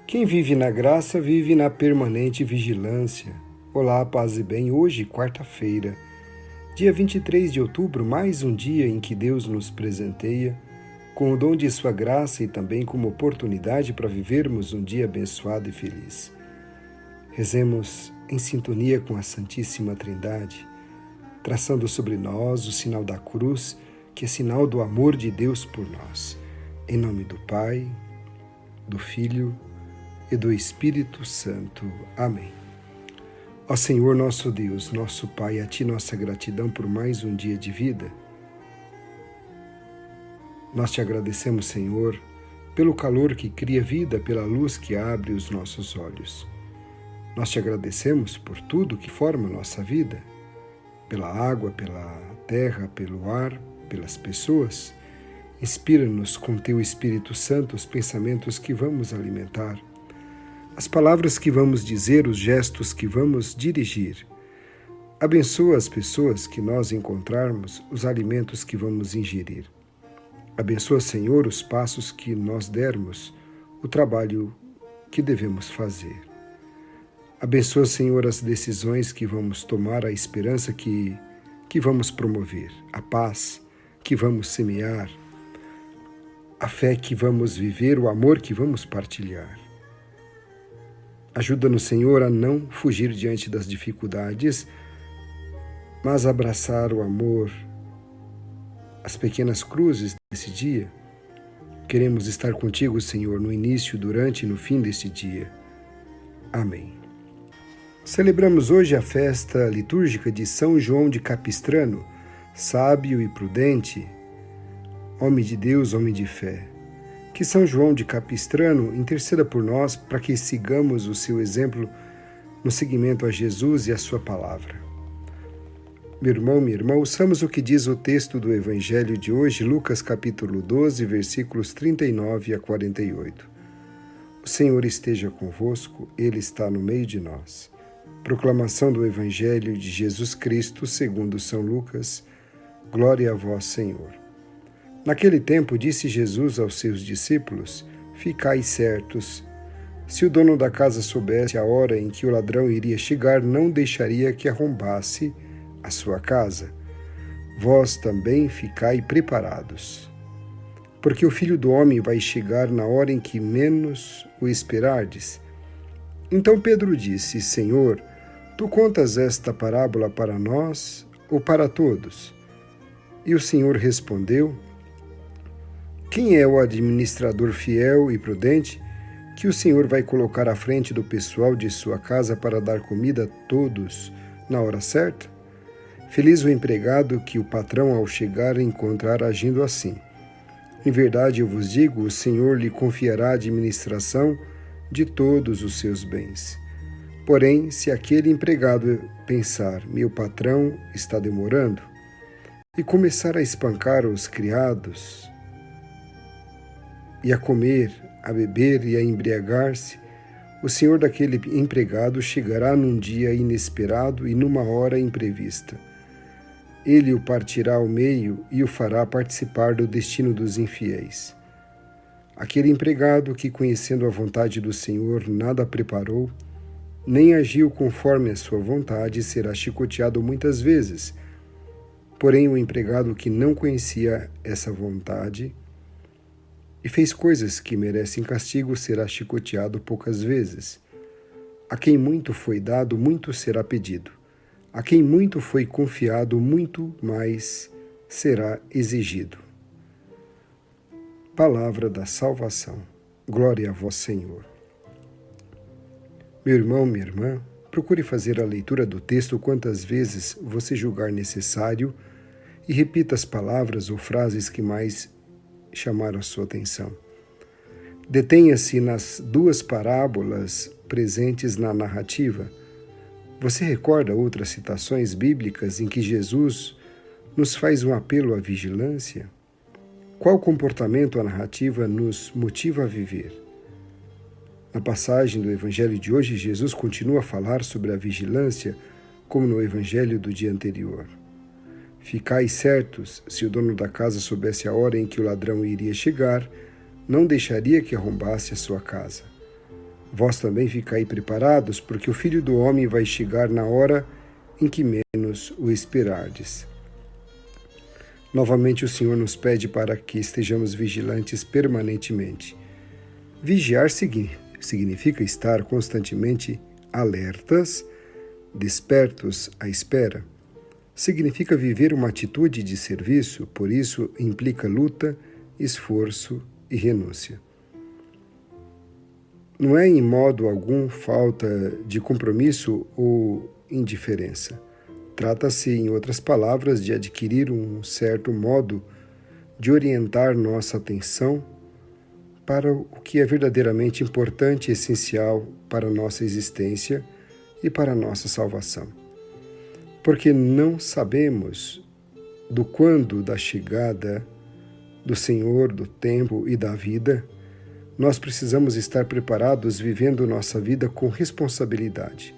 Quem vive na graça vive na permanente vigilância. Olá, paz e bem. Hoje, quarta-feira, dia 23 de outubro, mais um dia em que Deus nos presenteia com o dom de sua graça e também como oportunidade para vivermos um dia abençoado e feliz. Rezemos em sintonia com a Santíssima Trindade, traçando sobre nós o sinal da cruz, que é sinal do amor de Deus por nós. Em nome do Pai, do Filho e do Espírito Santo. Amém. Ó Senhor nosso Deus, nosso Pai, a Ti nossa gratidão por mais um dia de vida. Nós Te agradecemos, Senhor, pelo calor que cria vida, pela luz que abre os nossos olhos. Nós Te agradecemos por tudo que forma a nossa vida, pela água, pela terra, pelo ar, pelas pessoas. Inspira-nos com Teu Espírito Santo os pensamentos que vamos alimentar, as palavras que vamos dizer, os gestos que vamos dirigir. Abençoa as pessoas que nós encontrarmos, os alimentos que vamos ingerir. Abençoa, Senhor, os passos que nós dermos, o trabalho que devemos fazer. Abençoa, Senhor, as decisões que vamos tomar, a esperança que vamos promover, a paz que vamos semear, a fé que vamos viver, o amor que vamos partilhar. Ajuda-nos, Senhor, a não fugir diante das dificuldades, mas abraçar o amor, as pequenas cruzes desse dia. Queremos estar contigo, Senhor, no início, durante e no fim deste dia. Amém. Celebramos hoje a festa litúrgica de São João de Capistrano, sábio e prudente, homem de Deus, homem de fé. Que São João de Capistrano interceda por nós para que sigamos o seu exemplo no seguimento a Jesus e a sua palavra. Meu irmão, minha irmã, ouçamos o que diz o texto do Evangelho de hoje, Lucas capítulo 12, versículos 39 a 48. O Senhor esteja convosco, Ele está no meio de nós. Proclamação do Evangelho de Jesus Cristo segundo São Lucas. Glória a vós, Senhor. Naquele tempo disse Jesus aos seus discípulos: Ficai certos. Se o dono da casa soubesse a hora em que o ladrão iria chegar, não deixaria que arrombasse a sua casa. Vós também ficai preparados. Porque o Filho do Homem vai chegar na hora em que menos o esperardes. Então Pedro disse: Senhor, tu contas esta parábola para nós ou para todos? E o Senhor respondeu: Quem é o administrador fiel e prudente que o Senhor vai colocar à frente do pessoal de sua casa para dar comida a todos na hora certa? Feliz o empregado que o patrão, ao chegar, encontrar agindo assim. Em verdade, eu vos digo, o Senhor lhe confiará a administração de todos os seus bens. Porém, se aquele empregado pensar, meu patrão está demorando, e começar a espancar os criados, e a comer, a beber e a embriagar-se, o senhor daquele empregado chegará num dia inesperado e numa hora imprevista. Ele o partirá ao meio e o fará participar do destino dos infiéis. Aquele empregado que, conhecendo a vontade do Senhor, nada preparou, nem agiu conforme a sua vontade, será chicoteado muitas vezes. Porém, o empregado que não conhecia essa vontade e fez coisas que merecem castigo, será chicoteado poucas vezes. A quem muito foi dado, muito será pedido. A quem muito foi confiado, muito mais será exigido. Palavra da salvação. Glória a vós, Senhor. Meu irmão, minha irmã, procure fazer a leitura do texto quantas vezes você julgar necessário e repita as palavras ou frases que mais chamaram a sua atenção. Detenha-se nas duas parábolas presentes na narrativa. Você recorda outras citações bíblicas em que Jesus nos faz um apelo à vigilância? Qual comportamento a narrativa nos motiva a viver? Na passagem do Evangelho de hoje, Jesus continua a falar sobre a vigilância, como no Evangelho do dia anterior. Ficai certos, se o dono da casa soubesse a hora em que o ladrão iria chegar, não deixaria que arrombasse a sua casa. Vós também ficai preparados, porque o Filho do Homem vai chegar na hora em que menos o esperardes. Novamente o Senhor nos pede para que estejamos vigilantes permanentemente. Vigiar significa estar constantemente alertas, despertos à espera. Significa viver uma atitude de serviço, por isso implica luta, esforço e renúncia. Não é em modo algum falta de compromisso ou indiferença. Trata-se, em outras palavras, de adquirir um certo modo de orientar nossa atenção para o que é verdadeiramente importante e essencial para a nossa existência e para a nossa salvação. Porque não sabemos do quando da chegada do Senhor, do tempo e da vida, nós precisamos estar preparados vivendo nossa vida com responsabilidade.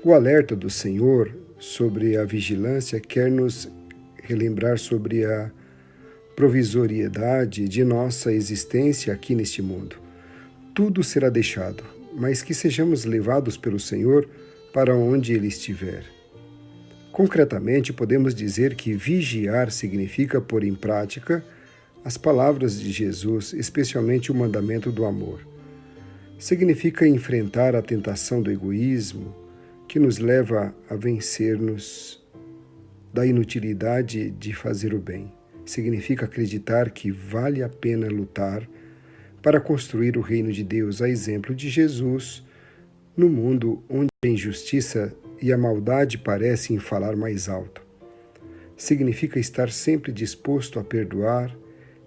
O alerta do Senhor sobre a vigilância quer nos relembrar sobre a provisoriedade de nossa existência aqui neste mundo. Tudo será deixado, mas que sejamos levados pelo Senhor para onde Ele estiver. Concretamente, podemos dizer que vigiar significa pôr em prática as palavras de Jesus, especialmente o mandamento do amor. Significa enfrentar a tentação do egoísmo, que nos leva a vencer-nos da inutilidade de fazer o bem. Significa acreditar que vale a pena lutar para construir o reino de Deus, a exemplo de Jesus, no mundo onde a injustiça e a maldade parecem falar mais alto. Significa estar sempre disposto a perdoar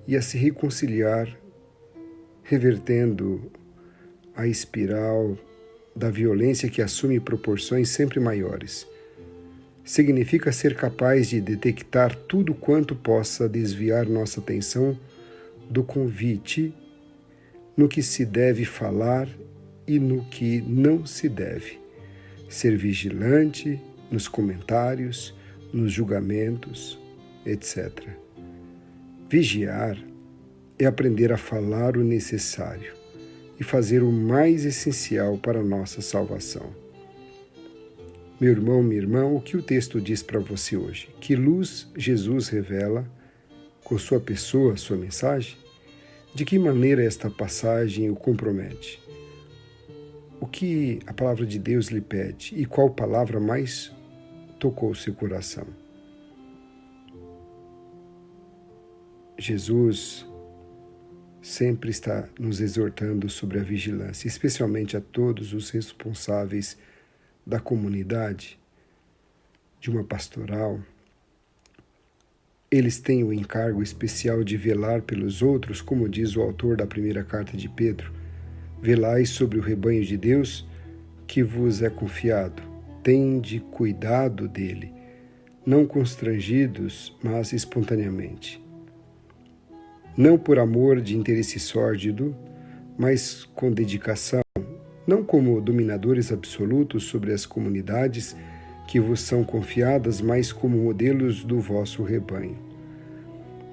e a se reconciliar, revertendo a espiral da violência que assume proporções sempre maiores. Significa ser capaz de detectar tudo quanto possa desviar nossa atenção do convite no que se deve falar e no que não se deve. Ser vigilante nos comentários, nos julgamentos, etc. Vigiar é aprender a falar o necessário e fazer o mais essencial para a nossa salvação. Meu irmão, minha irmã, o que o texto diz para você hoje? Que luz Jesus revela com sua pessoa, sua mensagem? De que maneira esta passagem o compromete? O que a palavra de Deus lhe pede e qual palavra mais tocou seu coração? Jesus sempre está nos exortando sobre a vigilância, especialmente a todos os responsáveis da comunidade, de uma pastoral. Eles têm o encargo especial de velar pelos outros, como diz o autor da primeira carta de Pedro. Velai sobre o rebanho de Deus que vos é confiado. Tende cuidado dele, não constrangidos, mas espontaneamente. Não por amor de interesse sórdido, mas com dedicação, não como dominadores absolutos sobre as comunidades que vos são confiadas, mas como modelos do vosso rebanho.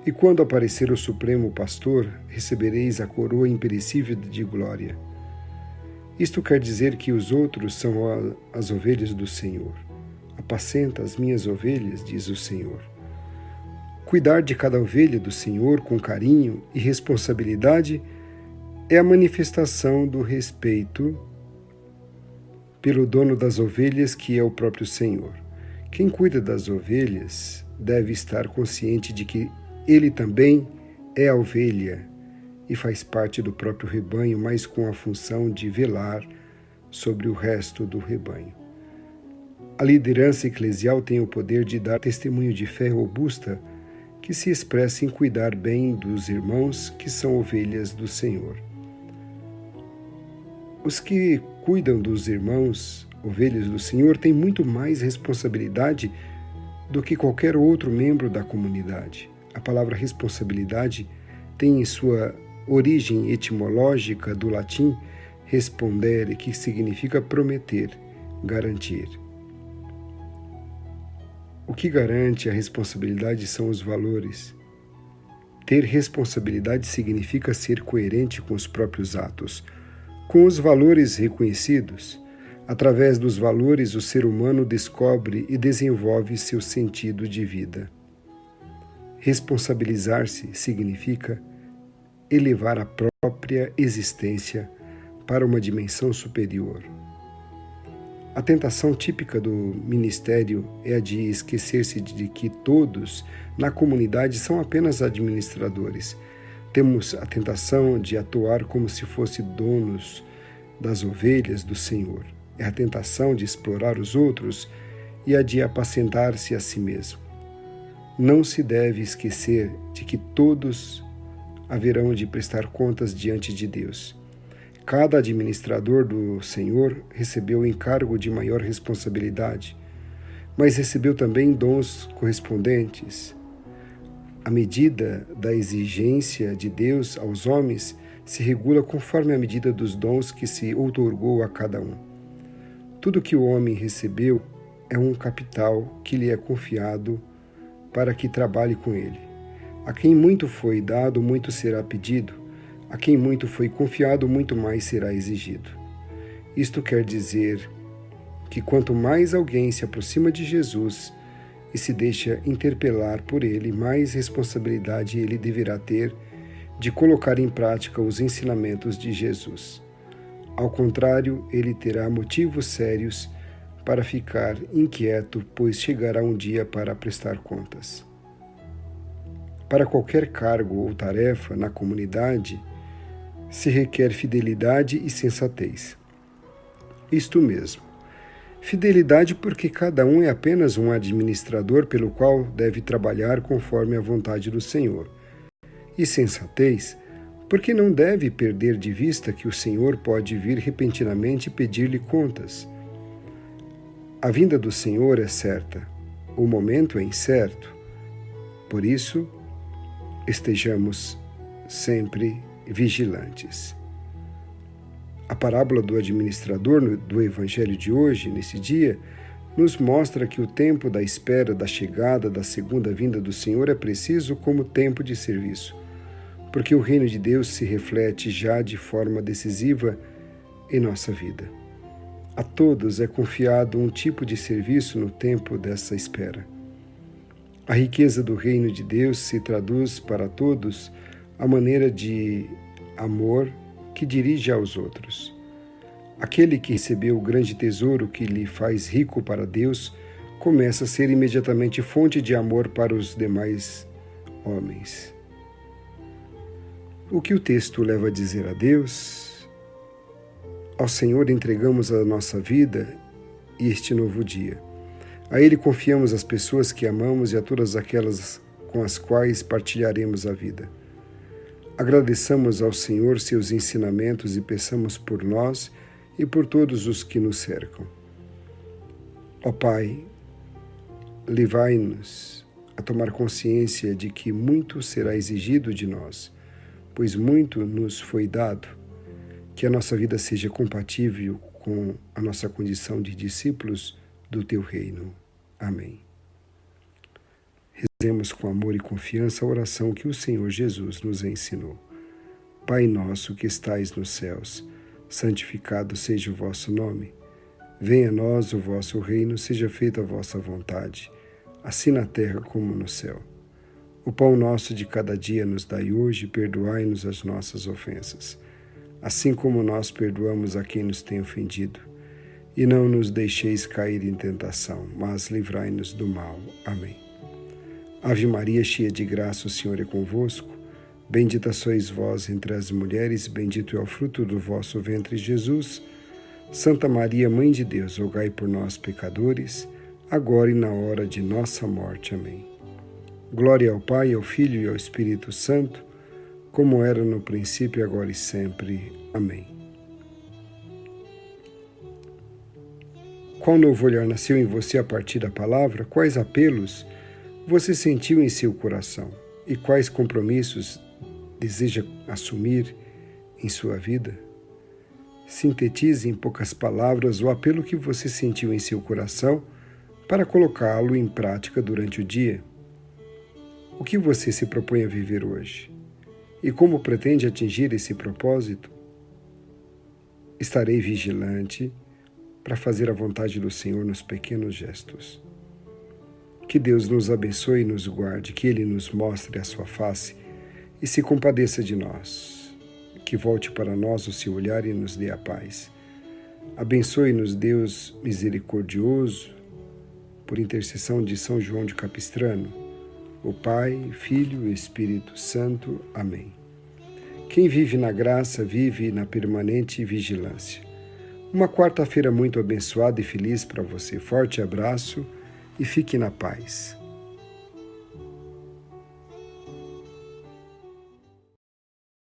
E quando aparecer o Supremo Pastor, recebereis a coroa imperecível de glória. Isto quer dizer que os outros são as ovelhas do Senhor. Apacenta as minhas ovelhas, diz o Senhor. Cuidar de cada ovelha do Senhor com carinho e responsabilidade é a manifestação do respeito pelo dono das ovelhas, que é o próprio Senhor. Quem cuida das ovelhas deve estar consciente de que ele também é a ovelha e faz parte do próprio rebanho, mas com a função de velar sobre o resto do rebanho. A liderança eclesial tem o poder de dar testemunho de fé robusta que se expressa em cuidar bem dos irmãos que são ovelhas do Senhor. Os que cuidam dos irmãos, ovelhas do Senhor, têm muito mais responsabilidade do que qualquer outro membro da comunidade. A palavra responsabilidade tem em sua origem etimológica do latim respondere, que significa prometer, garantir. O que garante a responsabilidade são os valores. Ter responsabilidade significa ser coerente com os próprios atos. Com os valores reconhecidos, através dos valores o ser humano descobre e desenvolve seu sentido de vida. Responsabilizar-se significa elevar a própria existência para uma dimensão superior. A tentação típica do ministério é a de esquecer-se de que todos na comunidade são apenas administradores. Temos a tentação de atuar como se fossem donos das ovelhas do Senhor. É a tentação de explorar os outros e a de apacentar-se a si mesmo. Não se deve esquecer de que todos haverão de prestar contas diante de Deus. Cada administrador do Senhor recebeu o encargo de maior responsabilidade, mas recebeu também dons correspondentes. A medida da exigência de Deus aos homens se regula conforme a medida dos dons que se outorgou a cada um. Tudo que o homem recebeu é um capital que lhe é confiado para que trabalhe com ele. A quem muito foi dado, muito será pedido. A quem muito foi confiado, muito mais será exigido. Isto quer dizer que quanto mais alguém se aproxima de Jesus e se deixa interpelar por ele, mais responsabilidade ele deverá ter de colocar em prática os ensinamentos de Jesus. Ao contrário, ele terá motivos sérios para ficar inquieto, pois chegará um dia para prestar contas. Para qualquer cargo ou tarefa na comunidade, se requer fidelidade e sensatez. Isto mesmo. Fidelidade porque cada um é apenas um administrador pelo qual deve trabalhar conforme a vontade do Senhor. E sensatez porque não deve perder de vista que o Senhor pode vir repentinamente pedir-lhe contas. A vinda do Senhor é certa, o momento é incerto. Por isso, estejamos sempre vigilantes. A parábola do administrador do Evangelho de hoje, nesse dia, nos mostra que o tempo da espera da chegada da segunda vinda do Senhor é preciso como tempo de serviço, porque o reino de Deus se reflete já de forma decisiva em nossa vida. A todos é confiado um tipo de serviço no tempo dessa espera. A riqueza do reino de Deus se traduz para todos a maneira de amor que dirige aos outros. Aquele que recebeu o grande tesouro que lhe faz rico para Deus começa a ser imediatamente fonte de amor para os demais homens. O que o texto leva a dizer a Deus? Ao Senhor entregamos a nossa vida e este novo dia. A Ele confiamos as pessoas que amamos e a todas aquelas com as quais partilharemos a vida. Agradeçamos ao Senhor seus ensinamentos e peçamos por nós e por todos os que nos cercam. Ó Pai, levai-nos a tomar consciência de que muito será exigido de nós, pois muito nos foi dado, que a nossa vida seja compatível com a nossa condição de discípulos do Teu reino. Amém. Rezemos com amor e confiança a oração que o Senhor Jesus nos ensinou. Pai nosso que estais nos céus, santificado seja o vosso nome. Venha a nós o vosso reino, seja feita a vossa vontade, assim na terra como no céu. O pão nosso de cada dia nos dai hoje, perdoai-nos as nossas ofensas, assim como nós perdoamos a quem nos tem ofendido. E não nos deixeis cair em tentação, mas livrai-nos do mal. Amém. Ave Maria, cheia de graça, o Senhor é convosco. Bendita sois vós entre as mulheres, bendito é o fruto do vosso ventre, Jesus. Santa Maria, Mãe de Deus, rogai por nós, pecadores, agora e na hora de nossa morte. Amém. Glória ao Pai, ao Filho e ao Espírito Santo, como era no princípio, agora e sempre. Amém. Qual novo olhar nasceu em você a partir da palavra? Quais apelos você sentiu em seu coração? E quais compromissos deseja assumir em sua vida? Sintetize em poucas palavras o apelo que você sentiu em seu coração para colocá-lo em prática durante o dia. O que você se propõe a viver hoje? E como pretende atingir esse propósito? estarei vigilante para fazer a vontade do Senhor nos pequenos gestos. Que Deus nos abençoe e nos guarde, que Ele nos mostre a sua face e se compadeça de nós. Que volte para nós o seu olhar e nos dê a paz. Abençoe-nos, Deus misericordioso, por intercessão de São João de Capistrano, o Pai, Filho e Espírito Santo. Amém. Quem vive na graça, vive na permanente vigilância. Uma quarta-feira muito abençoada e feliz para você. Forte abraço e fique na paz.